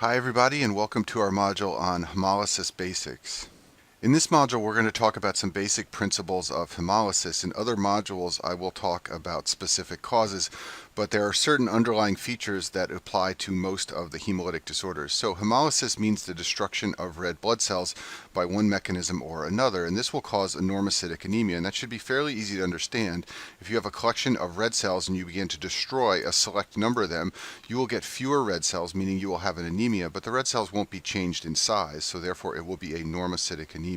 Hi everybody and welcome to our module on hemolysis basics. In this module we're going to talk about some basic principles of hemolysis. In other modules I will talk about specific causes, but there are certain underlying features that apply to most of the hemolytic disorders. So hemolysis means the destruction of red blood cells by one mechanism or another, and this will cause normocytic anemia, and that should be fairly easy to understand. If you have a collection of red cells and you begin to destroy a select number of them, you will get fewer red cells, meaning you will have an anemia, but the red cells won't be changed in size, so therefore it will be a normocytic anemia.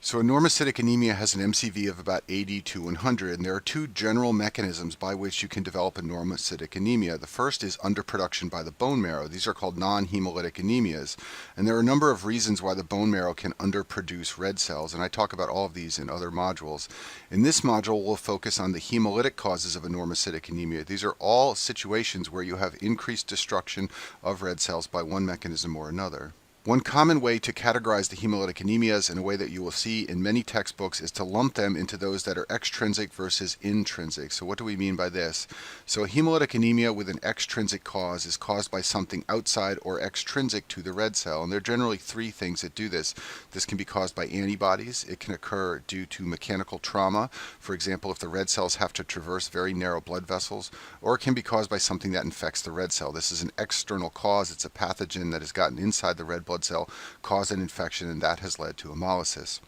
So a normocytic anemia has an MCV of about 80 to 100, and there are two general mechanisms by which you can develop a normocytic anemia. The first is underproduction by the bone marrow. These are called non-hemolytic anemias, and there are a number of reasons why the bone marrow can underproduce red cells, and I talk about all of these in other modules. In this module, we'll focus on the hemolytic causes of a normocytic anemia. These are all situations where you have increased destruction of red cells by one mechanism or another. One common way to categorize the hemolytic anemias in a way that you will see in many textbooks is to lump them into those that are extrinsic versus intrinsic. So what do we mean by this? So a hemolytic anemia with an extrinsic cause is caused by something outside or extrinsic to the red cell, and there are generally three things that do this. This can be caused by antibodies. It can occur due to mechanical trauma, for example if the red cells have to traverse very narrow blood vessels, or it can be caused by something that infects the red cell. This is an external cause. It's a pathogen that has gotten inside the red blood cell, caused an infection, and that has led to hemolysis.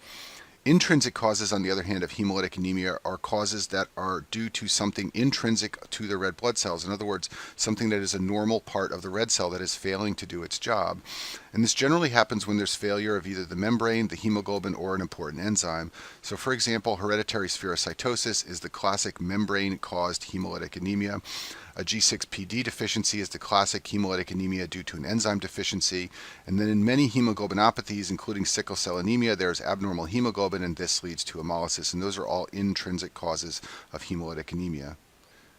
Intrinsic causes, on the other hand, of hemolytic anemia are causes that are due to something intrinsic to the red blood cells. In other words, something that is a normal part of the red cell that is failing to do its job. And this generally happens when there's failure of either the membrane, the hemoglobin, or an important enzyme. So for example, hereditary spherocytosis is the classic membrane-caused hemolytic anemia. A G6PD deficiency is the classic hemolytic anemia due to an enzyme deficiency. And then in many hemoglobinopathies, including sickle cell anemia, there is abnormal hemoglobin, and this leads to hemolysis. And those are all intrinsic causes of hemolytic anemia.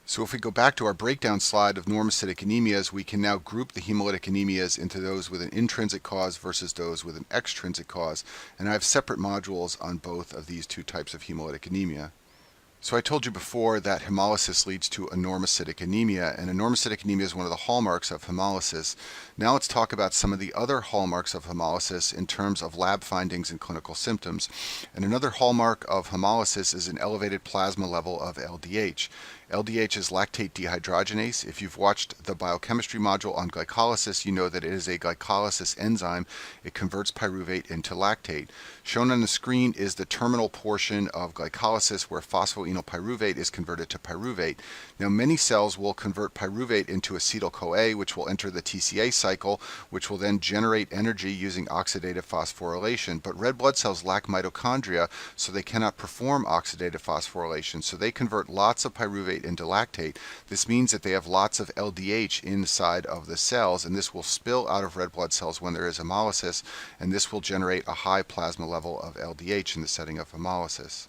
So if we go back to our breakdown slide of normocytic anemias, we can now group the hemolytic anemias into those with an intrinsic cause versus those with an extrinsic cause. And I have separate modules on both of these two types of hemolytic anemia. So I told you before that hemolysis leads to a normocytic anemia, and a normocytic anemia is one of the hallmarks of hemolysis. Now let's talk about some of the other hallmarks of hemolysis in terms of lab findings and clinical symptoms. And another hallmark of hemolysis is an elevated plasma level of LDH. LDH is lactate dehydrogenase. If you've watched the biochemistry module on glycolysis, you know that it is a glycolysis enzyme. It converts pyruvate into lactate. Shown on the screen is the terminal portion of glycolysis where phosphoenolpyruvate is converted to pyruvate. Now many cells will convert pyruvate into acetyl-CoA, which will enter the TCA cycle, which will then generate energy using oxidative phosphorylation. But red blood cells lack mitochondria, so they cannot perform oxidative phosphorylation. So they convert lots of pyruvate into lactate. This means that they have lots of LDH inside of the cells, and this will spill out of red blood cells when there is hemolysis, and this will generate a high plasma level of LDH in the setting of hemolysis.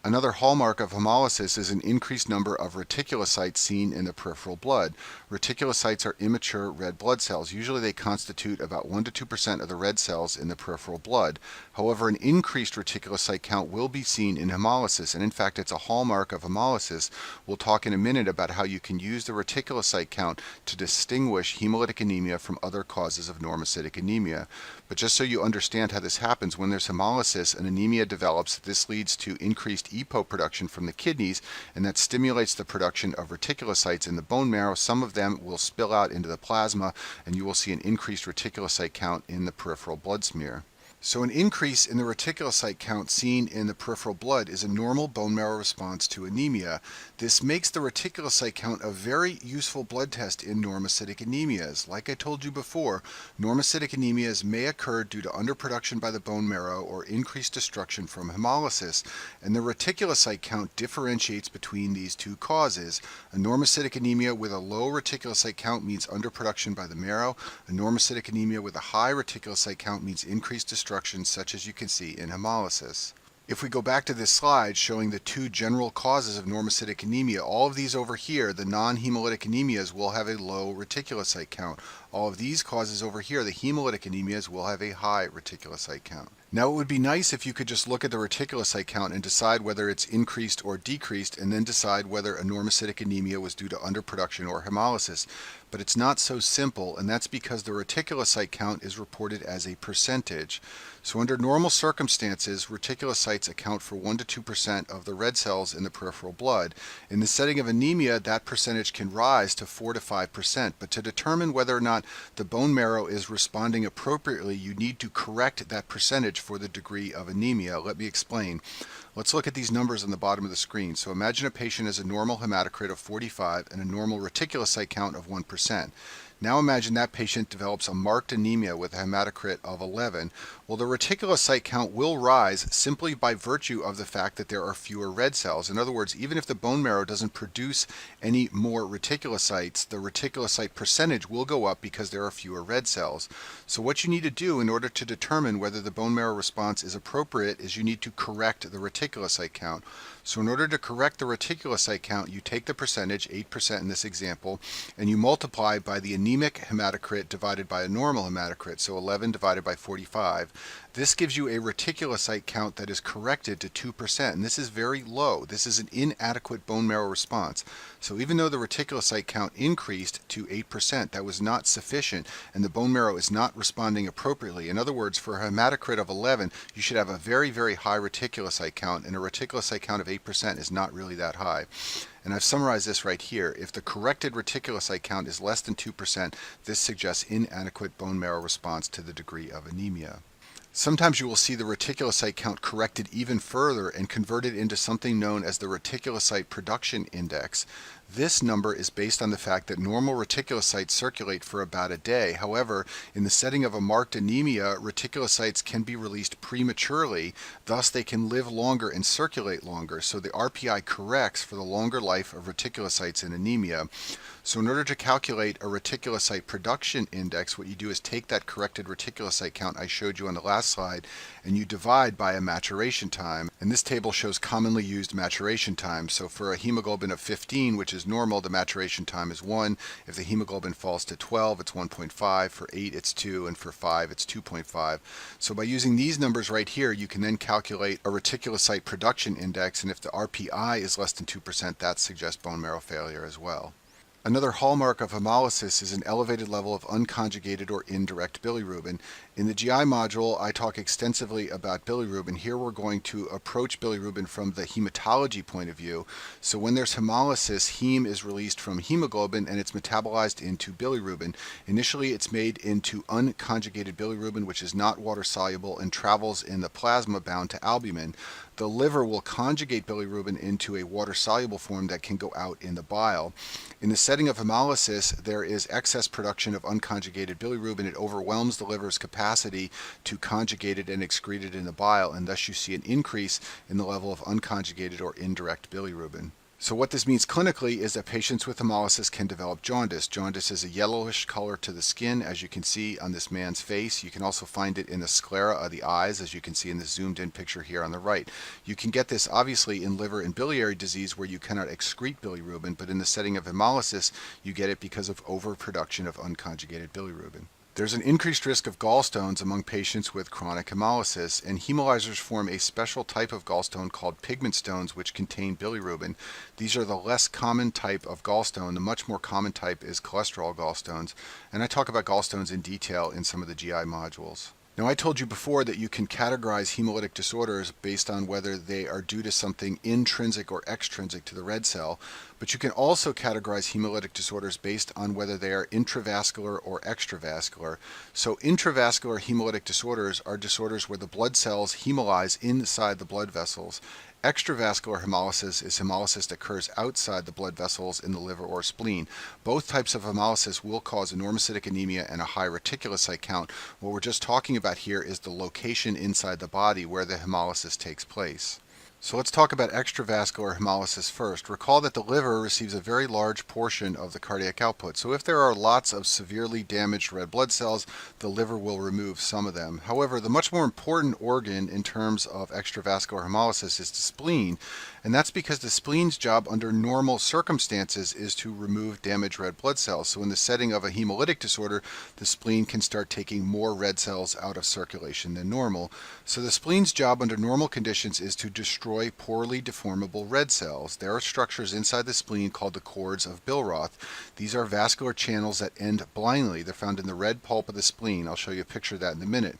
Another hallmark of hemolysis is an increased number of reticulocytes seen in the peripheral blood. Reticulocytes are immature red blood cells. Usually they constitute about 1 to 2% of the red cells in the peripheral blood. However, an increased reticulocyte count will be seen in hemolysis, and in fact it's a hallmark of hemolysis. We'll talk in a minute about how you can use the reticulocyte count to distinguish hemolytic anemia from other causes of normocytic anemia. But just so you understand how this happens, when there's hemolysis, an anemia develops. This leads to increased EPO production from the kidneys, and that stimulates the production of reticulocytes in the bone marrow. Some of them will spill out into the plasma, and you will see an increased reticulocyte count in the peripheral blood smear. So an increase in the reticulocyte count seen in the peripheral blood is a normal bone marrow response to anemia. This makes the reticulocyte count a very useful blood test in normocytic anemias. Like I told you before, normocytic anemias may occur due to underproduction by the bone marrow or increased destruction from hemolysis, and the reticulocyte count differentiates between these two causes. A normocytic anemia with a low reticulocyte count means underproduction by the marrow. A normocytic anemia with a high reticulocyte count means increased destruction, such as you can see in hemolysis. If we go back to this slide showing the two general causes of normocytic anemia, all of these over here, the non-hemolytic anemias, will have a low reticulocyte count. All of these causes over here, the hemolytic anemias, will have a high reticulocyte count. Now it would be nice if you could just look at the reticulocyte count and decide whether it's increased or decreased, and then decide whether a normocytic anemia was due to underproduction or hemolysis. but it's not so simple, and that's because the reticulocyte count is reported as a percentage. So under normal circumstances, reticulocytes account for 1 to 2% of the red cells in the peripheral blood. In the setting of anemia, that percentage can rise to 4 to 5%, but to determine whether or not the bone marrow is responding appropriately, you need to correct that percentage for the degree of anemia. Let me explain. Let's look at these numbers on the bottom of the screen. So imagine a patient has a normal hematocrit of 45 and a normal reticulocyte count of 1%. Now imagine that patient develops a marked anemia with a hematocrit of 11. Well, the reticulocyte count will rise simply by virtue of the fact that there are fewer red cells. In other words, even if the bone marrow doesn't produce any more reticulocytes, the reticulocyte percentage will go up because there are fewer red cells. So what you need to do in order to determine whether the bone marrow response is appropriate is you need to correct the reticulocyte count. So in order to correct the reticulocyte count, you take the percentage, 8% in this example, and you multiply by the anemic hematocrit divided by a normal hematocrit, so 11 divided by 45. This gives you a reticulocyte count that is corrected to 2%, and this is very low. This is an inadequate bone marrow response. So even though the reticulocyte count increased to 8%, that was not sufficient, and the bone marrow is not responding appropriately. In other words, for a hematocrit of 11, you should have a very, very high reticulocyte count, and a reticulocyte count of 8% is not really that high. And I've summarized this right here. If the corrected reticulocyte count is less than 2%, this suggests inadequate bone marrow response to the degree of anemia. Sometimes you will see the reticulocyte count corrected even further and converted into something known as the reticulocyte production index. This number is based on the fact that normal reticulocytes circulate for about a day. However, in the setting of a marked anemia, reticulocytes can be released prematurely, thus they can live longer and circulate longer. So the RPI corrects for the longer life of reticulocytes in anemia. So in order to calculate a reticulocyte production index, what you do is take that corrected reticulocyte count I showed you on the last slide, and you divide by a maturation time. And this table shows commonly used maturation times. So for a hemoglobin of 15, which is normal, the maturation time is 1. If the hemoglobin falls to 12, it's 1.5. For 8, it's 2. And for 5, it's 2.5. So by using these numbers right here, you can then calculate a reticulocyte production index. And if the RPI is less than 2%, that suggests bone marrow failure as well. Another hallmark of hemolysis is an elevated level of unconjugated or indirect bilirubin. In the GI module, I talk extensively about bilirubin. Here we're going to approach bilirubin from the hematology point of view. So when there's hemolysis, heme is released from hemoglobin and it's metabolized into bilirubin. Initially, it's made into unconjugated bilirubin, which is not water soluble and travels in the plasma bound to albumin. The liver will conjugate bilirubin into a water-soluble form that can go out in the bile. In the setting of hemolysis, there is excess production of unconjugated bilirubin. It overwhelms the liver's capacity to conjugate it and excrete it in the bile, and thus you see an increase in the level of unconjugated or indirect bilirubin. So what this means clinically is that patients with hemolysis can develop jaundice. Jaundice is a yellowish color to the skin, as you can see on this man's face. You can also find it in the sclera of the eyes, as you can see in the zoomed in picture here on the right. You can get this obviously in liver and biliary disease where you cannot excrete bilirubin, but in the setting of hemolysis, you get it because of overproduction of unconjugated bilirubin. There's an increased risk of gallstones among patients with chronic hemolysis, and hemolyzers form a special type of gallstone called pigment stones which contain bilirubin. These are the less common type of gallstone. The much more common type is cholesterol gallstones, and I talk about gallstones in detail in some of the GI modules. Now, I told you before that you can categorize hemolytic disorders based on whether they are due to something intrinsic or extrinsic to the red cell, but you can also categorize hemolytic disorders based on whether they are intravascular or extravascular. So intravascular hemolytic disorders are disorders where the blood cells hemolyze inside the blood vessels. Extravascular hemolysis is hemolysis that occurs outside the blood vessels in the liver or spleen. Both types of hemolysis will cause a normocytic anemia and a high reticulocyte count. What we're just talking about here is the location inside the body where the hemolysis takes place. So let's talk about extravascular hemolysis first. Recall that the liver receives a very large portion of the cardiac output. So if there are lots of severely damaged red blood cells, the liver will remove some of them. However, the much more important organ in terms of extravascular hemolysis is the spleen. And that's because the spleen's job under normal circumstances is to remove damaged red blood cells. So in the setting of a hemolytic disorder, the spleen can start taking more red cells out of circulation than normal. So the spleen's job under normal conditions is to destroy poorly deformable red cells. There are structures inside the spleen called the cords of Billroth. These are vascular channels that end blindly. They're found in the red pulp of the spleen. I'll show you a picture of that in a minute.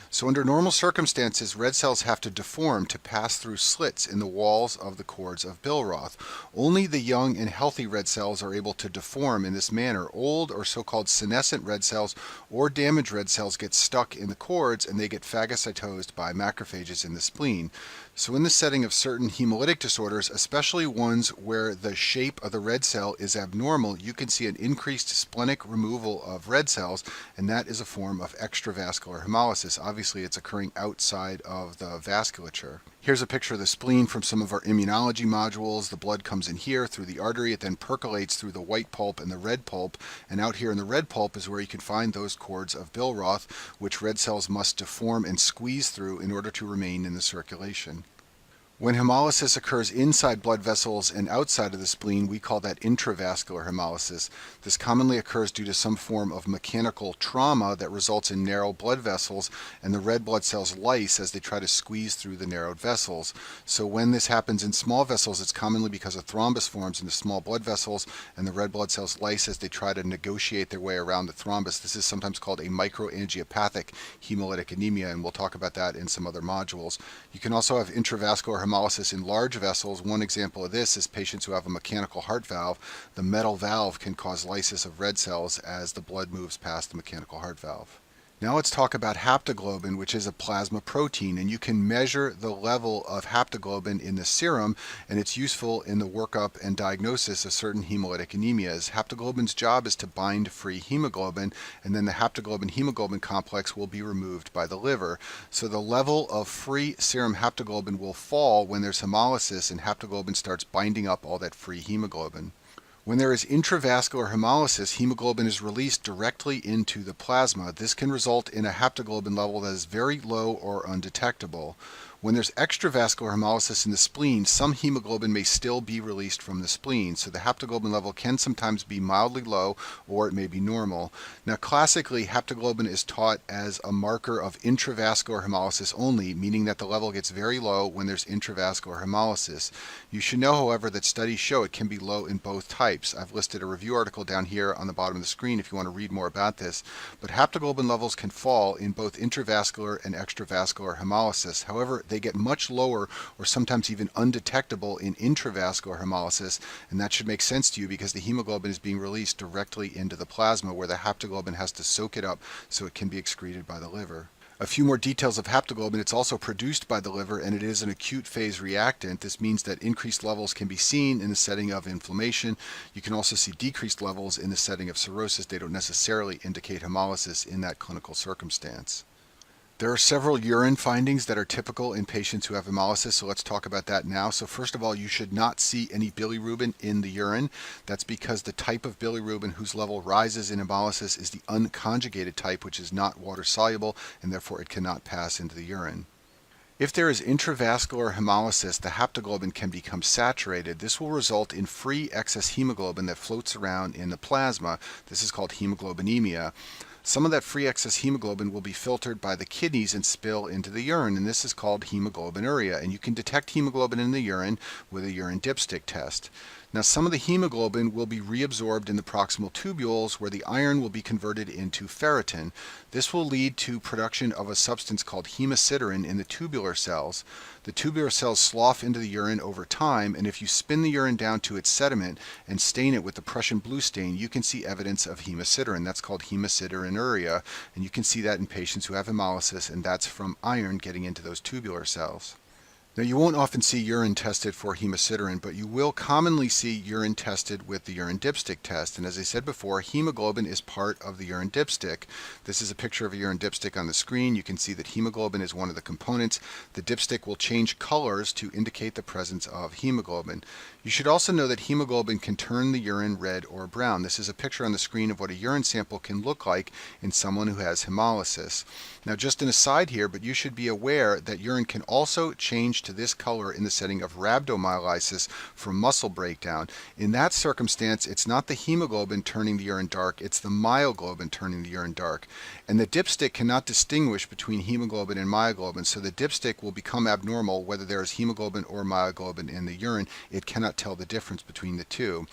So under normal circumstances, red cells have to deform to pass through slits in the walls of the cords of Billroth. Only the young and healthy red cells are able to deform in this manner. Old or so-called senescent red cells or damaged red cells get stuck in the cords and they get phagocytosed by macrophages in the spleen. So in the setting of certain hemolytic disorders, especially ones where the shape of the red cell is abnormal, you can see an increased splenic removal of red cells, and that is a form of extravascular hemolysis. Obviously, it's occurring outside of the vasculature. Here's a picture of the spleen from some of our immunology modules. The blood comes in here through the artery. It then percolates through the white pulp and the red pulp. And out here in the red pulp is where you can find those cords of Billroth, which red cells must deform and squeeze through in order to remain in the circulation. When hemolysis occurs inside blood vessels and outside of the spleen, we call that intravascular hemolysis. This commonly occurs due to some form of mechanical trauma that results in narrow blood vessels, and the red blood cells lyse as they try to squeeze through the narrowed vessels. So when this happens in small vessels, it's commonly because a thrombus forms in the small blood vessels, and the red blood cells lyse as they try to negotiate their way around the thrombus. This is sometimes called a microangiopathic hemolytic anemia, and we'll talk about that in some other modules. You can also have intravascular hemolysis in large vessels. One example of this is patients who have a mechanical heart valve. The metal valve can cause lysis of red cells as the blood moves past the mechanical heart valve. Now let's talk about haptoglobin, which is a plasma protein, and you can measure the level of haptoglobin in the serum, and it's useful in the workup and diagnosis of certain hemolytic anemias. Haptoglobin's job is to bind free hemoglobin, and then the haptoglobin-hemoglobin complex will be removed by the liver. So the level of free serum haptoglobin will fall when there's hemolysis and haptoglobin starts binding up all that free hemoglobin. When there is intravascular hemolysis, hemoglobin is released directly into the plasma. This can result in a haptoglobin level that is very low or undetectable. When there's extravascular hemolysis in the spleen, some hemoglobin may still be released from the spleen, so the haptoglobin level can sometimes be mildly low or it may be normal. Now classically, haptoglobin is taught as a marker of intravascular hemolysis only, meaning that the level gets very low when there's intravascular hemolysis. You should know, however, that studies show it can be low in both types. I've listed a review article down here on the bottom of the screen if you want to read more about this, but haptoglobin levels can fall in both intravascular and extravascular hemolysis. However, they get much lower or sometimes even undetectable in intravascular hemolysis, and that should make sense to you because the hemoglobin is being released directly into the plasma where the haptoglobin has to soak it up so it can be excreted by the liver. A few more details of haptoglobin. It's also produced by the liver and it is an acute phase reactant. This means that increased levels can be seen in the setting of inflammation. You can also see decreased levels in the setting of cirrhosis. They don't necessarily indicate hemolysis in that clinical circumstance. There are several urine findings that are typical in patients who have hemolysis, so let's talk about that now. So first of all, you should not see any bilirubin in the urine. That's because the type of bilirubin whose level rises in hemolysis is the unconjugated type, which is not water soluble, and therefore it cannot pass into the urine. If there is intravascular hemolysis, the haptoglobin can become saturated. This will result in free excess hemoglobin that floats around in the plasma. This is called hemoglobinemia. Some of that free excess hemoglobin will be filtered by the kidneys and spill into the urine, and this is called hemoglobinuria. And you can detect hemoglobin in the urine with a urine dipstick test. Now, some of the hemoglobin will be reabsorbed in the proximal tubules where the iron will be converted into ferritin. This will lead to production of a substance called hemosiderin in the tubular cells. The tubular cells slough into the urine over time, and if you spin the urine down to its sediment and stain it with the Prussian blue stain, you can see evidence of hemosiderin. That's called hemosideриnuria, and you can see that in patients who have hemolysis, and that's from iron getting into those tubular cells. Now, you won't often see urine tested for hemosiderin, but you will commonly see urine tested with the urine dipstick test. And as I said before, hemoglobin is part of the urine dipstick. This is a picture of a urine dipstick on the screen. You can see that hemoglobin is one of the components. The dipstick will change colors to indicate the presence of hemoglobin. You should also know that hemoglobin can turn the urine red or brown. This is a picture on the screen of what a urine sample can look like in someone who has hemolysis. Now, just an aside here, but you should be aware that urine can also change change to this color in the setting of rhabdomyolysis from muscle breakdown. In that circumstance, it's not the hemoglobin turning the urine dark, it's the myoglobin turning the urine dark. And the dipstick cannot distinguish between hemoglobin and myoglobin, so the dipstick will become abnormal whether there is hemoglobin or myoglobin in the urine. It cannot tell the difference between the two.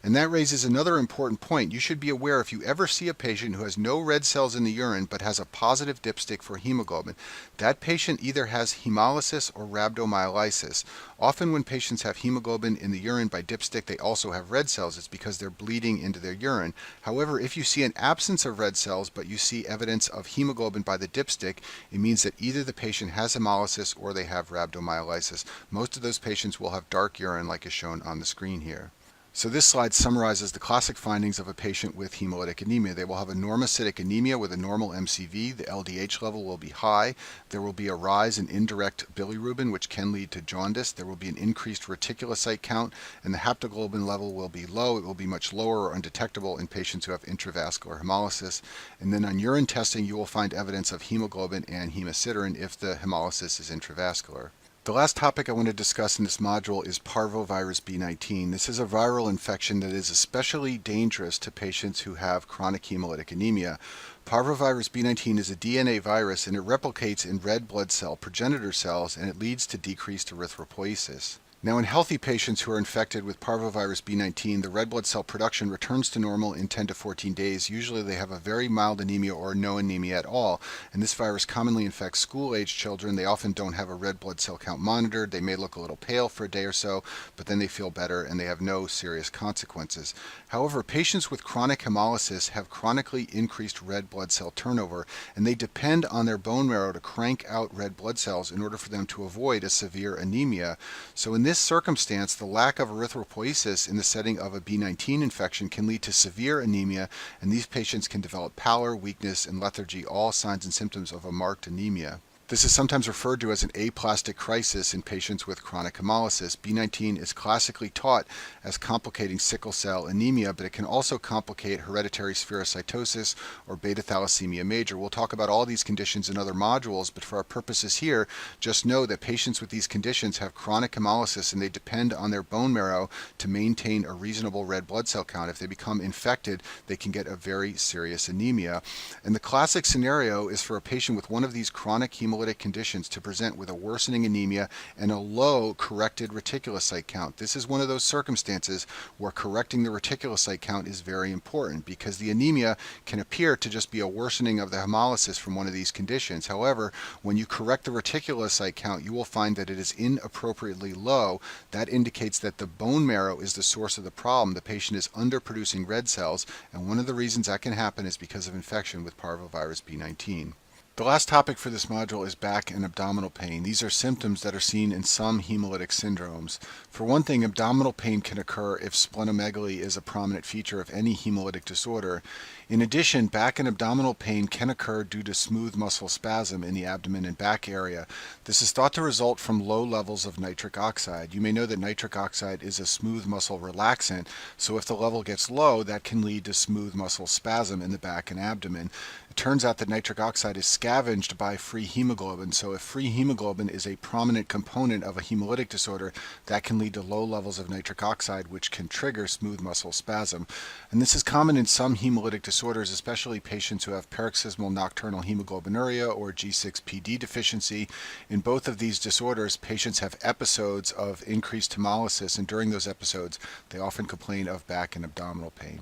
And that raises another important point. You should be aware if you ever see a patient who has no red cells in the urine but has a positive dipstick for hemoglobin, that patient either has hemolysis or rhabdomyolysis. Often when patients have hemoglobin in the urine by dipstick, they also have red cells. It's because they're bleeding into their urine. However, if you see an absence of red cells but you see evidence of hemoglobin by the dipstick, it means that either the patient has hemolysis or they have rhabdomyolysis. Most of those patients will have dark urine like is shown on the screen here. So this slide summarizes the classic findings of a patient with hemolytic anemia. They will have a normocytic anemia with a normal MCV. The LDH level will be high. There will be a rise in indirect bilirubin, which can lead to jaundice. There will be an increased reticulocyte count, and the haptoglobin level will be low. It will be much lower or undetectable in patients who have intravascular hemolysis. And then on urine testing, you will find evidence of hemoglobin and hemosiderin if the hemolysis is intravascular. The last topic I want to discuss in this module is parvovirus B19. This is a viral infection that is especially dangerous to patients who have chronic hemolytic anemia. Parvovirus B19 is a DNA virus and it replicates in red blood cell progenitor cells and it leads to decreased erythropoiesis. Now, in healthy patients who are infected with parvovirus B19, the red blood cell production returns to normal in 10 to 14 days. Usually they have a very mild anemia or no anemia at all, and this virus commonly infects school-aged children. They often don't have a red blood cell count monitored. They may look a little pale for a day or so, but then they feel better and they have no serious consequences. However, patients with chronic hemolysis have chronically increased red blood cell turnover, and they depend on their bone marrow to crank out red blood cells in order for them to avoid a severe anemia. So in this circumstance, the lack of erythropoiesis in the setting of a B19 infection can lead to severe anemia, and these patients can develop pallor, weakness, and lethargy, all signs and symptoms of a marked anemia. This is sometimes referred to as an aplastic crisis in patients with chronic hemolysis. B19 is classically taught as complicating sickle cell anemia, but it can also complicate hereditary spherocytosis or beta thalassemia major. We'll talk about all these conditions in other modules, but for our purposes here, just know that patients with these conditions have chronic hemolysis and they depend on their bone marrow to maintain a reasonable red blood cell count. If they become infected, they can get a very serious anemia. And the classic scenario is for a patient with one of these chronic hemolytic conditions to present with a worsening anemia and a low corrected reticulocyte count. This is one of those circumstances where correcting the reticulocyte count is very important because the anemia can appear to just be a worsening of the hemolysis from one of these conditions. However, when you correct the reticulocyte count, you will find that it is inappropriately low. That indicates that the bone marrow is the source of the problem. The patient is underproducing red cells, and one of the reasons that can happen is because of infection with parvovirus B19. The last topic for this module is back and abdominal pain. These are symptoms that are seen in some hemolytic syndromes. For one thing, abdominal pain can occur if splenomegaly is a prominent feature of any hemolytic disorder. In addition, back and abdominal pain can occur due to smooth muscle spasm in the abdomen and back area. This is thought to result from low levels of nitric oxide. You may know that nitric oxide is a smooth muscle relaxant, so if the level gets low, that can lead to smooth muscle spasm in the back and abdomen. It turns out that nitric oxide is scavenged by free hemoglobin, so if free hemoglobin is a prominent component of a hemolytic disorder, that can lead to low levels of nitric oxide, which can trigger smooth muscle spasm. And this is common in some hemolytic disorders, especially patients who have paroxysmal nocturnal hemoglobinuria or G6PD deficiency. In both of these disorders, patients have episodes of increased hemolysis, and during those episodes, they often complain of back and abdominal pain.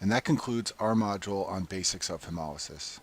And that concludes our module on basics of hemolysis.